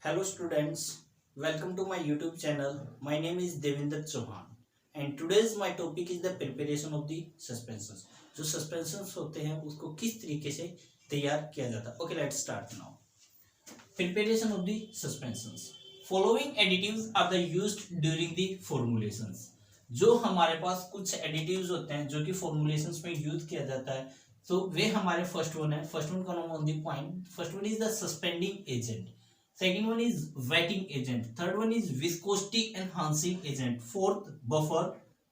Hello students, welcome to my YouTube channel. My name is Devinder Chauhan and today's my topic is the preparation of the suspensions. जो suspensions होते हैं उसको किस तरीके से तैयार किया जाता है. Okay, let's start now. Preparation of the suspensions. Following additives are the used during the formulations. जो हमारे पास कुछ एडिटिव्स होते हैं जो कि फॉर्मुलेशंस में यूज किया जाता है तो वे हमारे फर्स्ट वन का नाम on the point. First one is the suspending agent, second one is wetting agent, third one is viscosity enhancing agent, fourth buffer,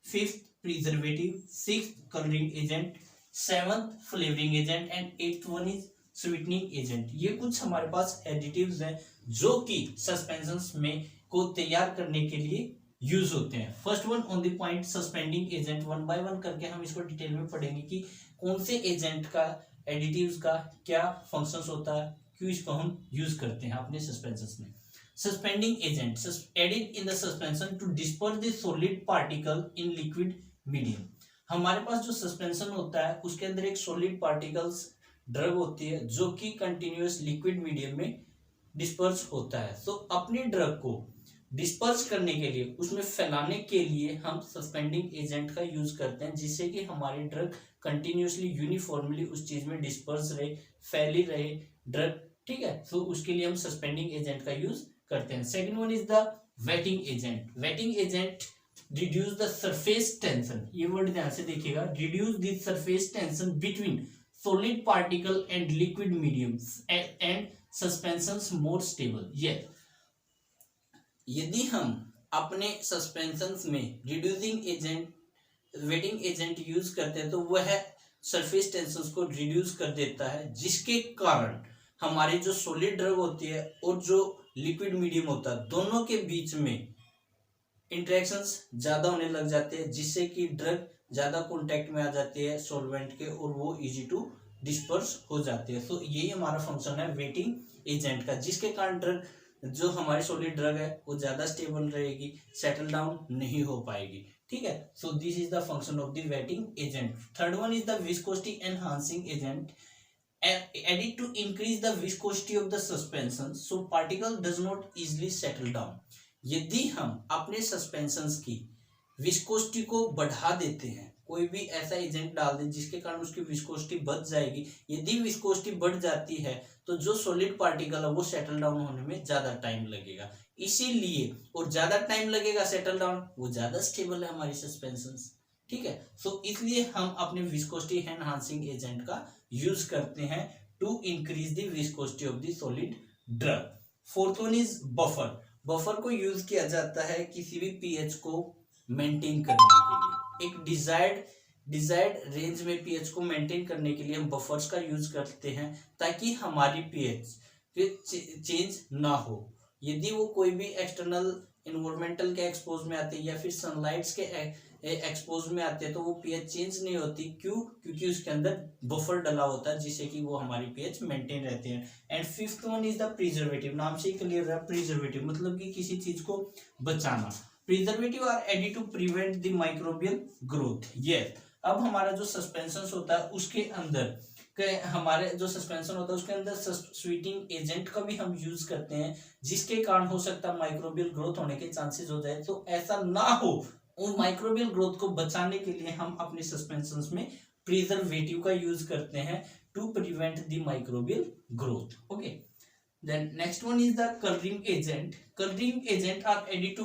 fifth preservative, sixth coloring agent, seventh flavoring agent and eighth one is sweetening agent. ये कुछ हमारे पास additives हैं जो कि suspensions में को तैयार करने के लिए यूज होते हैं. First one on the point suspending agent. One by one करके हम इसको डिटेल में पढ़ेंगे कि कौन से एजेंट का एडिटिव्स का क्या फंक्शंस होता है, क्यों इसको हम यूज करते हैं अपने सस्पेंशंस में. Suspending agent added in the suspension to disperse the solid particle in liquid medium. हमारे पास जो सस्पेंशन होता है उसके अंदर एक सॉलिड पार्टिकल्स ड्रग होती है जो कि कंटिन्यूअस लिक्विड मीडियम में डिस्पर्स होता है. तो अपनी ड्रग को डिस्पर्स करने के लिए उसमें फैलाने के लिए हम सस्पेंडिंग एजेंट का यूज करते हैं जिससे कि हमारी ड्रग कंटिन्यूअसली यूनिफॉर्मली उस चीज में डिस्पर्स रहे, फैली रहे ड्रग. ठीक है, तो उसके लिए हम सस्पेंडिंग एजेंट का यूज करते हैं. Second one is the waiting agent. Waiting agent reduce the surface tension. ये वर्ड ध्यान से देखिएगा, reduce the surface tension between solid particle and liquid medium and suspensions more stable. यदि हम अपने सस्पेंशंस में reducing agent waiting agent use करते हैं तो वह सरफेस टेंशन को रिड्यूस कर देता है जिसके कारण हमारी जो सॉलिड ड्रग होती है और जो लिक्विड मीडियम होता है दोनों के बीच में इंटरेक्शंस ज्यादा होने लग जाते हैं जिससे कि ड्रग ज्यादा कांटेक्ट में आ जाती है सॉल्वेंट के और वो इजी टू डिस्पर्स हो जाती है. तो यही हमारा फंक्शन है वेटिंग एजेंट का, जिसके कारण ड्रग जो हमारी सॉलिड ड्रग है वो ज्यादा स्टेबल रहेगी, सेटल डाउन नहीं हो पाएगी. ठीक है, so this is the function of the waiting agent. Third one is the viscosity enhancing agent added to increase the viscosity of the suspension so particle does not easily settle down. यदि हम अपने suspensions की viscosity को बढ़ा देते हैं, कोई भी ऐसा एजेंट डाल दें जिसके कारण उसकी विस्कोसिटी बढ़ जाएगी. यदि विस्कोसिटी बढ़ जाती है तो जो सॉलिड पार्टिकल है वो सेटल डाउन होने में ज्यादा टाइम लगेगा. इसीलिए और ज्यादा टाइम लगेगा सेटल डाउन, वो ज्यादा स्टेबल है हमारी सस्पेंशंस. ठीक है, सो इसलिए हम अपने विस्कोसिटी एनहांसिंग एजेंट का यूज करते हैं to increase the viscosity of the solid drug. Fourth one is buffer. Buffer को यूज किया जाता है किसी भी पीएच को मेंटेन करने के लिए. एक डिजायर्ड रेंज में पीएच को मेंटेन करने के लिए हम बफर्स का यूज करते हैं ताकि हमारी पीएच चेंज ना हो. यदि वो कोई भी एक्सटर्नल इन्वायरमेंटल के एक्सपोज में आते हैं या फिर सनलाइट्स के एक्सपोज में आते हैं तो वो पीएच चेंज नहीं होती. क्यों? क्योंकि उसके अंदर बफर डला होता है जिससे कि वो हमारी पीएच मेंटेन रहते हैं. And fifth one is the preservative. नाम से ही क्लियर है, प्रिजर्वेटिव मतलब कि किसी चीज को बचाना. Preservative are added to prevent the microbial growth. Yes, अब हमारा जो सस्पेंशन होता है उसके अंदर हमारे जो सस्पेंशन होता है उसके अंदर स्वीटिंग एजेंट का भी हम यूज करते हैं जिसके कारण हो सकता है माइक्रोबियल ग्रोथ होने के चांसेस हो जाए. तो ऐसा ना हो, उन माइक्रोबियल ग्रोथ को बचाने के लिए हम अपने सस्पेंशंस में प्रिजर्वेटिव का यूज करते हैं to prevent the microbial growth. Okay, then next one is the colouring agent. Colouring agent are added to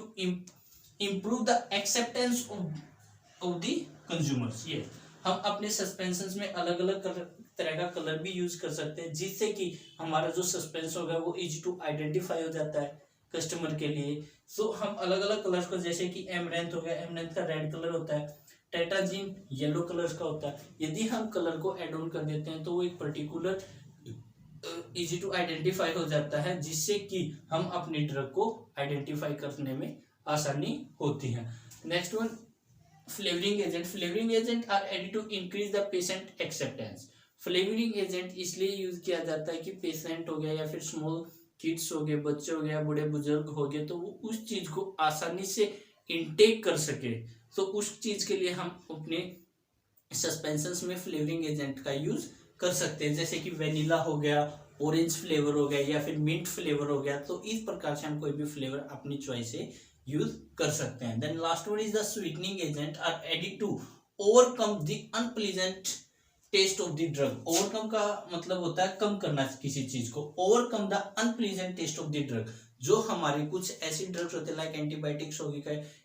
improve the acceptance of the consumers. ये हम अपने सस्पेंशंस में अलग अलग तरह का कलर भी यूज कर सकते हैं जिससे कि हमारा जो सस्पेंशन होगा वो इजी टू आइडेंटिफाई हो जाता है कस्टमर के लिए. सो हम अलग अलग कलर्स को, जैसे कि एमरेंथ हो गया, एमरेंथ का रेड कलर होता है, टेट्राजीन येलो कलर का होता है. यदि हम कलर को एड ऑन कर देते हैं तो वो एक पर्टिकुलर इजी टू आइडेंटिफाई हो जाता है जिससे कि हम अपनी ड्रग को आइडेंटिफाई करने में आसानी होती है. Next one flavouring agent. Flavouring agent are added to increase the patient acceptance. Flavouring agent इसलिए यूज किया जाता है कि पेशेंट हो गया या फिर स्मॉल किड्स हो गए, बच्चे हो गए, बूढ़े बुजुर्ग हो गए, तो वो उस चीज को आसानी से इनटेक कर सके. तो उस चीज के लिए हम अपने सस्पेंशंस में फ्लेवरिंग एजेंट का यूज कर सकते हैं, जैसे कि वेनिला हो गया, ऑरेंज फ्लेवर हो गया या फिर मिंट फ्लेवर हो गया, तो इस प्रकार से हम कोई भी फ्लेवर अपनी चॉइस से यूज कर सकते हैं। Then last one is the sweetening agent are added to overcome the unpleasant taste of the drug. Overcome का मतलब होता है कम करना किसी चीज को, overcome the unpleasant taste of the drug. जो हमारे कुछ ऐसी ड्रग्स होते हैं लाइक एंटीबायोटिक्स होगी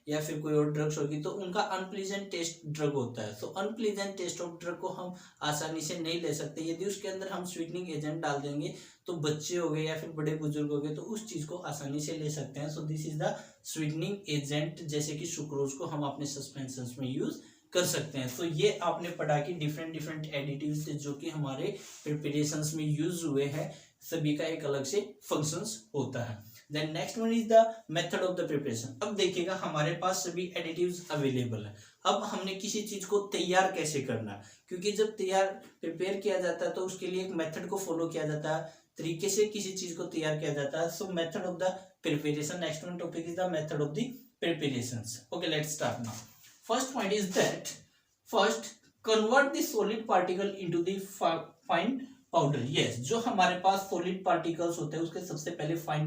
या फिर कोई और ड्रग्स होगी, तो उनका अनप्लीजेंट टेस्ट ड्रग होता है। सो अनप्लीजेंट टेस्ट ऑफ ड्रग को हम आसानी से नहीं ले सकते। यदि उसके अंदर हम स्वीटनिंग एजेंट डाल देंगे तो बच्चे हो गए या फिर बड़े बुजुर्ग हो गए तो उस चीज को आसानी से ले सकते हैं। So this is the sweetening agent, जैसे कि सुक्रोज को हम अपने सस्पेंशंस में यूज कर सकते हैं। तो ये आपने पढ़ा कि डिफरेंट डिफरेंट एडिटिव्स जो कि हमारे प्रिपरेशंस में यूज हुए हैं, सभी का एक अलग से फंक्शंस होता है। Then next one is the method of the preparation. अब देखिएगा हमारे पास सभी एडिटिव्स अवेलेबल है। अब हमने किसी चीज को तैयार कैसे करना, क्योंकि जब तैयार प्रिपेयर किया जाता है तो उसके लिए एक मेथड को फॉलो किया जाता है, तरीके से किसी चीज को तैयार किया जाता है। सो method of the preparation, next one topic is the method of the preparations. Okay, let's start now. First point is that first convert the solid particle into the fine powder. Yes, जो हमारे पास solid particles होते हैं उसके सबसे पहले fine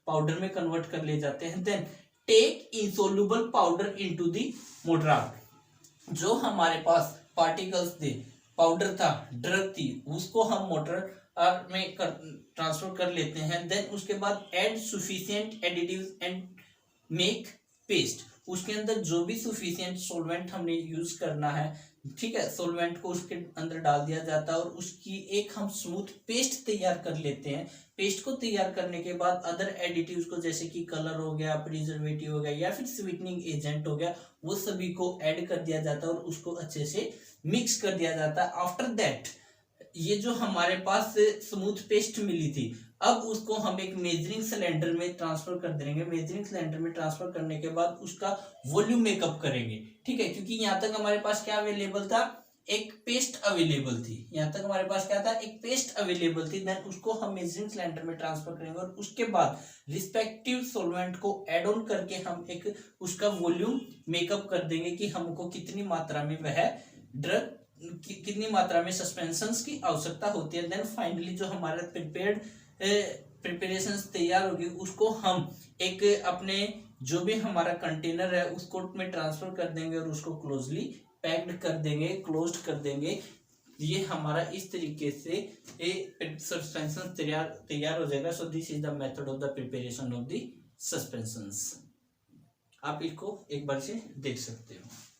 powder में convert कर ले जाते हैं। Then take insoluble powder into the mortar. जो हमारे पास particles थे, पाउडर था, ड्रग थी, उसको हम मोटर में ट्रांसफर कर लेते हैं। देन उसके बाद add sufficient additives and make paste। उसके अंदर जो भी सफिशिएंट सॉल्वेंट हमने यूज करना है, ठीक है, सॉल्वेंट को उसके अंदर डाल दिया जाता है और उसकी एक हम स्मूथ पेस्ट तैयार कर लेते हैं। पेस्ट को तैयार करने के बाद अदर एडिटिव्स को, जैसे कि कलर हो गया, प्रिजर्वेटिव हो गया या फिर स्वीटनिंग एजेंट हो गया, वो सभी को ऐड कर दिया जाता है और उसको अच्छे से मिक्स कर दिया जाता है। आफ्टर दैट ये जो हमारे पास स्मूथ पेस्ट मिली थी, अब उसको हम एक मेजरिंग सिलेंडर में ट्रांसफर कर देंगे। मेजरिंग सिलेंडर में ट्रांसफर करने के बाद उसका वॉल्यूम मेकअप करेंगे, ठीक है, क्योंकि यहाँ तक हमारे पास क्या अवेलेबल था, एक पेस्ट अवेलेबल थी। यहाँ तक हमारे पास क्या था, एक पेस्ट अवेलेबल थी। देन उसको हम मेजरिंग सिलेंडर में ट्रांसफर करेंगे और उसके बाद रिस्पेक्टिव सॉल्वेंट को एड ऑन करके हम एक उसका वॉल्यूम मेकअप कर देंगे कि हमको कितनी मात्रा में वह ड्रग, कितनी मात्रा में सस्पेंशंस की आवश्यकता होती है। देन फाइनली जो हमारा प्रिपरेशंस तैयार होगी उसको हम एक अपने जो भी हमारा कंटेनर है उसको में ट्रांसफर कर देंगे और उसको क्लोजली पैक्ड कर देंगे, क्लोज्ड कर देंगे। ये हमारा इस तरीके से सस्पेंशन तैयार हो जाएगा। So this is the method of the preparation of the suspensions. आप इसको एक बार से देख सकते हो।